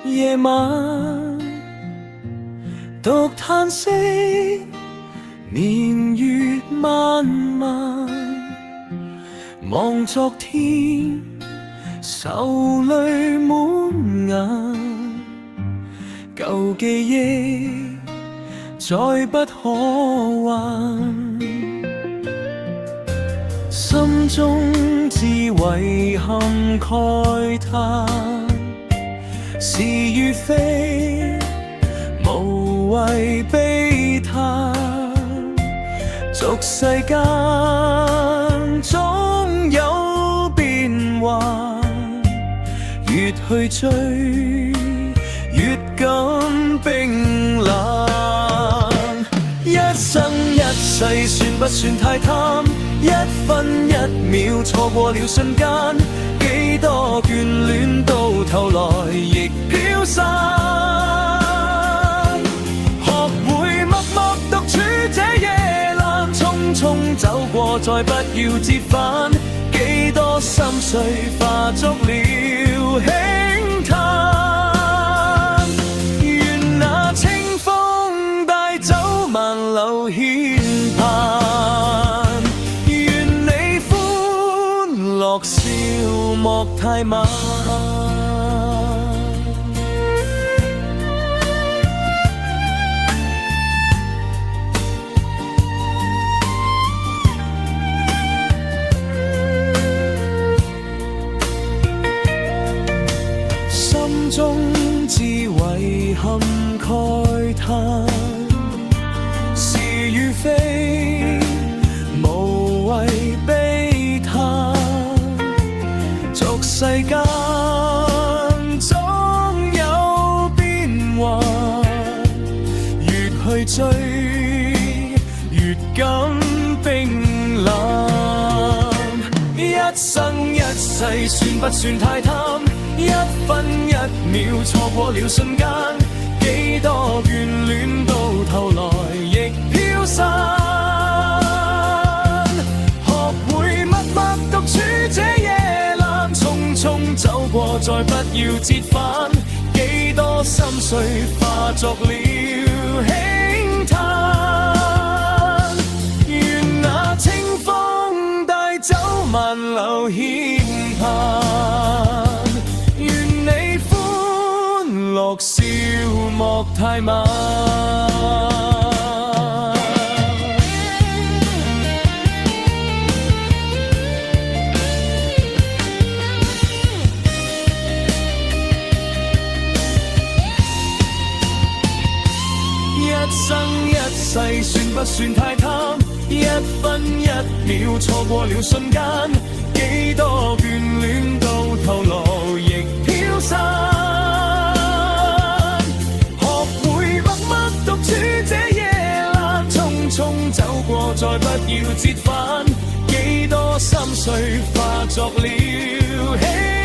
夜晚獨嘆息，年月漫漫，望昨天，愁淚滿眼，舊記憶再不可還，心中只遺憾慨嘆，是與非無謂悲嘆，俗世間總有變幻，越去追越感冰冷，一生一世算不算太貪？一分一秒錯過了瞬間，幾多眷戀到頭來亦飄散，學會默默獨處這夜闌，匆匆走過再不要折返，幾多心碎化作了輕嘆，願那清風帶走萬縷牽盼，願你歡樂笑莫太晚。心中只遺憾慨嘆，是與非無謂悲嘆，俗世間總有變幻，越去追越感冰冷，一生一世算不算太貪？一分一秒錯過了瞬間，幾多眷戀到頭來亦飄散，學會默默獨處這夜闌，匆匆走過再不要折返，幾多心碎化作了輕嘆，願那清風帶走萬縷牽盼，樂笑莫太晚。一生一世算不算太貪？一分一秒錯過了瞬間，幾多眷戀到頭來亦飄散，這夜闌，匆匆走過再不要折返，幾多心碎化作了輕